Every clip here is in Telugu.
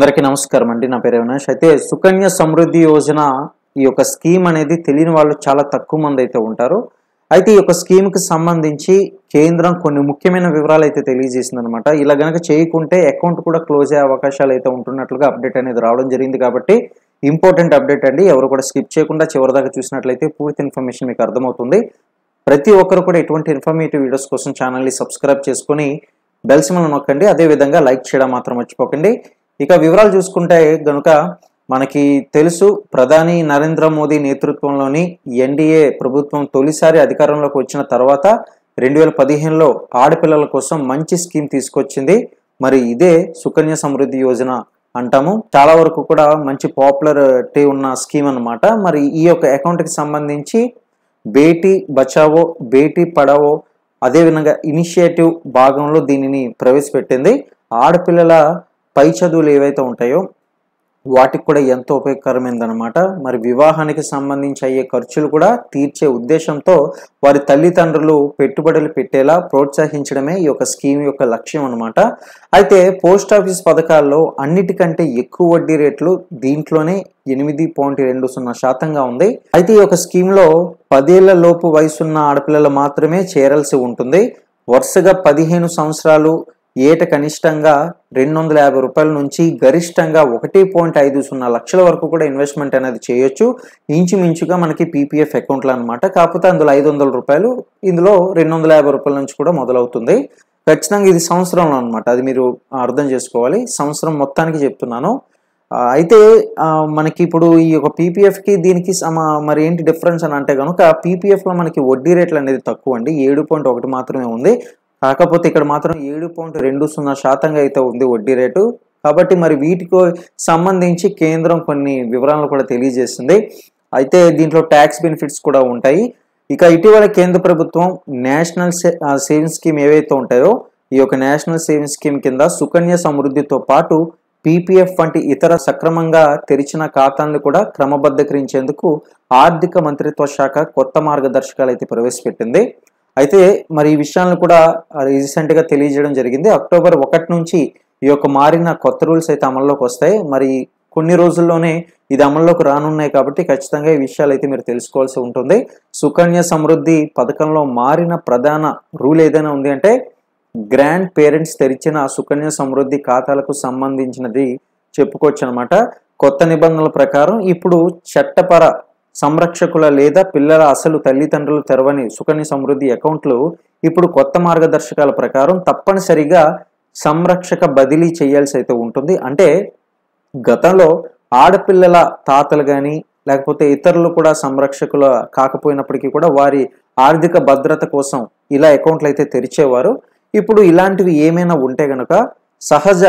అందరికీ నమస్కారం అండి. నా పేరు అవినాష్. అయితే సుకన్య సమృద్ధి యోజన ఈ యొక్క స్కీమ్ అనేది తెలియని వాళ్ళు చాలా తక్కువ మంది అయితే ఉంటారు. అయితే ఈ యొక్క స్కీమ్కి సంబంధించి కేంద్రం కొన్ని ముఖ్యమైన వివరాలు అయితే తెలియజేసిందనమాట. ఇలా గనక చేయకుంటే అకౌంట్ కూడా క్లోజ్ అయ్యే అవకాశాలు అయితే ఉంటున్నట్లుగా అప్డేట్ అనేది రావడం జరిగింది. కాబట్టి ఇంపార్టెంట్ అప్డేట్ అండి. ఎవరు కూడా స్కిప్ చేయకుండా చివరిదాకా చూసినట్లయితే పూర్తి ఇన్ఫర్మేషన్ మీకు అర్థమవుతుంది. ప్రతి ఒక్కరు కూడా ఎటువంటి ఇన్ఫర్మేటివ్ వీడియోస్ కోసం ఛానల్ని సబ్స్క్రైబ్ చేసుకొని బెల్ సింబల్ నొక్కండి. అదేవిధంగా లైక్ చేయడం మాత్రం మర్చిపోకండి. ఇక వివరాలు చూసుకుంటే గనుక మనకి తెలుసు, ప్రధాని నరేంద్ర మోదీ నేతృత్వంలోని ఎన్డీఏ ప్రభుత్వం తొలిసారి అధికారంలోకి వచ్చిన తర్వాత 2015లో ఆడపిల్లల కోసం మంచి స్కీమ్ తీసుకొచ్చింది. మరి ఇదే సుకన్య సమృద్ధి యోజన అంటాము. చాలా వరకు కూడా మంచి పాపులారిటీ ఉన్న స్కీమ్ అన్నమాట. మరి ఈ యొక్క అకౌంట్కి సంబంధించి బేటీ బచావో బేటీ పడావో అదేవిధంగా ఇనిషియేటివ్ భాగంలో దీనిని ప్రవేశపెట్టింది. ఆడపిల్లల పై చదువులు ఏవైతే ఉంటాయో వాటికి కూడా ఎంతో ఉపయోగకరమైందనమాట. మరి వివాహానికి సంబంధించి అయ్యే ఖర్చులు కూడా తీర్చే ఉద్దేశంతో వారి తల్లిదండ్రులు పెట్టుబడులు పెట్టేలా ప్రోత్సహించడమే ఈ యొక్క స్కీమ్ యొక్క లక్ష్యం అనమాట. అయితే పోస్ట్ ఆఫీస్ పథకాల్లో అన్నిటికంటే ఎక్కువ వడ్డీ రేట్లు దీంట్లోనే 8.20% ఉంది. అయితే ఈ యొక్క స్కీమ్లో 10 ఏళ్ల లోపు వయసున్న ఆడపిల్లలు మాత్రమే చేరాల్సి ఉంటుంది. వరుసగా 15 సంవత్సరాలు ఏట కనిష్టంగా 250 రూపాయల నుంచి గరిష్టంగా 1.50 లక్షల వరకు కూడా ఇన్వెస్ట్మెంట్ అనేది చేయొచ్చు. ఇంచుమించుగా మనకి పీపీఎఫ్ అకౌంట్లు అనమాట. కాకపోతే అందులో 500 రూపాయలు, ఇందులో 250 రూపాయల నుంచి కూడా మొదలవుతుంది. ఖచ్చితంగా ఇది సంవత్సరంలో అనమాట. అది మీరు అర్థం చేసుకోవాలి. సంవత్సరం మొత్తానికి చెప్తున్నాను. అయితే మనకి ఇప్పుడు ఈ యొక్క పీపీఎఫ్కి దీనికి మరి ఏంటి డిఫరెన్స్ అని అంటే కనుక పీపీఎఫ్లో మనకి వడ్డీ రేట్లు అనేది తక్కువ అండి. 7.1 మాత్రమే ఉంది. కాకపోతే ఇక్కడ మాత్రం 7.20% అయితే ఉంది వడ్డీ రేటు. కాబట్టి మరి వీటికి సంబంధించి కేంద్రం కొన్ని వివరాలను కూడా తెలియజేస్తుంది. అయితే దీంట్లో ట్యాక్స్ బెనిఫిట్స్ కూడా ఉంటాయి. ఇక ఇటీవల కేంద్ర ప్రభుత్వం నేషనల్ సేవింగ్స్ స్కీమ్ ఏవైతే ఉంటాయో ఈ యొక్క నేషనల్ సేవింగ్స్ స్కీమ్ కింద సుకన్య సమృద్ధితో పాటు పీపీఎఫ్ వంటి ఇతర సక్రమంగా తెరిచిన ఖాతాలను కూడా క్రమబద్ధీకరించేందుకు ఆర్థిక మంత్రిత్వ శాఖ కొత్త మార్గదర్శకాలు అయితే ప్రవేశపెట్టింది. అయితే మరి ఈ విషయాలను కూడా రీసెంట్గా తెలియజేయడం జరిగింది. అక్టోబర్ 1 నుంచి ఈ యొక్క మారిన కొత్త రూల్స్ అయితే అమల్లోకి వస్తాయి. మరి కొన్ని రోజుల్లోనే ఇది అమల్లోకి రానున్నాయి. కాబట్టి ఖచ్చితంగా ఈ విషయాలు అయితే మీరు తెలుసుకోవాల్సి ఉంటుంది. సుకన్య సమృద్ధి పథకంలో మారిన ప్రధాన రూల్ ఏదైనా ఉంది అంటే గ్రాండ్ పేరెంట్స్ తెరిచిన సుకన్య సమృద్ధి ఖాతాలకు సంబంధించినది చెప్పుకోవచ్చు అనమాట. కొత్త నిబంధనల ప్రకారం ఇప్పుడు చట్టపర సంరక్షకుల లేదా పిల్లల అసలు తల్లిదండ్రులు తెరవని సుకన్య సమృద్ధి అకౌంట్లు ఇప్పుడు కొత్త మార్గదర్శకాల ప్రకారం తప్పనిసరిగా సంరక్షక బదిలీ చేయాల్సి అయితే ఉంటుంది. అంటే గతంలో ఆడపిల్లల తాతలు కానీ లేకపోతే ఇతరులు కూడా సంరక్షకులు కాకపోయినప్పటికీ కూడా వారి ఆర్థిక భద్రత కోసం ఇలా అకౌంట్లు అయితే తెరిచేవారు. ఇప్పుడు ఇలాంటివి ఏమైనా ఉంటే గనక సహజ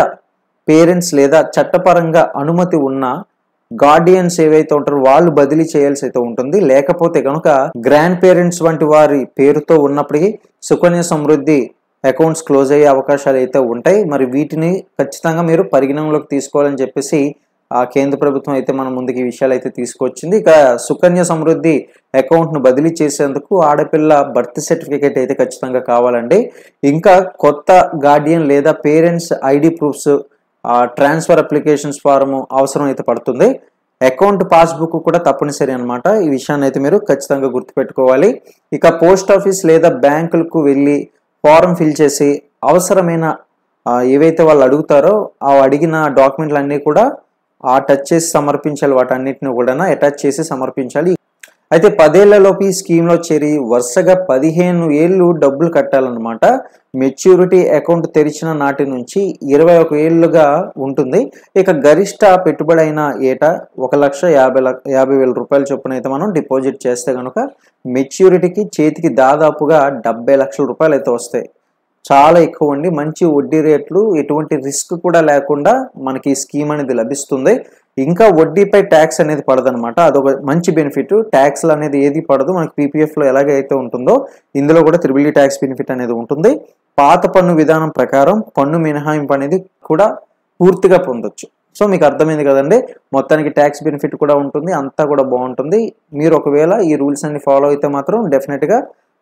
పేరెంట్స్ లేదా చట్టపరంగా అనుమతి ఉన్న గార్డియన్స్ ఏవైతే ఉంటారో వాళ్ళు బదిలీ చేయాల్సి అయితే ఉంటుంది. లేకపోతే కనుక గ్రాండ్ పేరెంట్స్ వంటి వారి పేరుతో ఉన్నప్పటికీ సుకన్య సమృద్ధి అకౌంట్స్ క్లోజ్ అయ్యే అవకాశాలు అయితే ఉంటాయి. మరి వీటిని ఖచ్చితంగా మీరు పరిగణనలోకి తీసుకోవాలని చెప్పేసి ఆ కేంద్ర ప్రభుత్వం అయితే మన ముందుకు ఈ విషయాలు అయితే తీసుకొచ్చింది. ఇక సుకన్య సమృద్ధి అకౌంట్ను బదిలీ చేసేందుకు ఆడపిల్ల బర్త్ సర్టిఫికేట్ అయితే ఖచ్చితంగా కావాలండి. ఇంకా కొత్త గార్డియన్ లేదా parents ID proofs, transfer applications form అవసరం అయితే పడుతుంది. అకౌంట్ పాస్బుక్ కూడా తప్పనిసరి అనమాట. ఈ విషయాన్ని అయితే మీరు ఖచ్చితంగా గుర్తుపెట్టుకోవాలి. ఇక పోస్ట్ ఆఫీస్ లేదా బ్యాంకులకు వెళ్ళి ఫారం ఫిల్ చేసి అవసరమైన ఏవైతే వాళ్ళు అడుగుతారో ఆ అడిగిన డాక్యుమెంట్లు అన్నీ కూడా టచ్ చేసి సమర్పించాలి. వాటన్నిటిని కూడా అటాచ్ చేసి సమర్పించాలి. అయితే 10 ఏళ్లలోపు ఈ స్కీమ్లో చేరి వరుసగా 15 ఏళ్ళు డబ్బులు కట్టాలన్నమాట. మెచ్యూరిటీ అకౌంట్ తెరిచిన నాటి నుంచి 21 ఏళ్ళుగా ఉంటుంది. ఇక గరిష్ట పెట్టుబడి అయిన ఏటా 1,50,000 రూపాయల చొప్పున అయితే మనం డిపాజిట్ చేస్తే కనుక మెచ్యూరిటీకి చేతికి దాదాపుగా 70 లక్షల రూపాయలు అయితే వస్తాయి. చాలా ఎక్కువ అండి. మంచి వడ్డీ రేట్లు, ఎటువంటి రిస్క్ కూడా లేకుండా మనకి ఈ స్కీమ్ అనేది లభిస్తుంది. ఇంకా వడ్డీపై ట్యాక్స్ అనేది పడదనమాట. అదొక మంచి బెనిఫిట్. ట్యాక్స్లు అనేది ఏది పడదు. మనకి పీపీఎఫ్లో ఎలాగైతే ఉంటుందో ఇందులో కూడా త్రిబుల్ ట్యాక్స్ బెనిఫిట్ అనేది ఉంటుంది. పాత పన్ను విధానం ప్రకారం పన్ను మినహాయింపు అనేది కూడా పూర్తిగా పొందొచ్చు. సో మీకు అర్థమైంది కదండి. మొత్తానికి ట్యాక్స్ బెనిఫిట్ కూడా ఉంటుంది. అంతా కూడా బాగుంటుంది. మీరు ఒకవేళ ఈ రూల్స్ అన్ని ఫాలో అయితే మాత్రం డెఫినెట్గా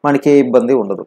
మనకి ఏ ఇబ్బంది ఉండదు.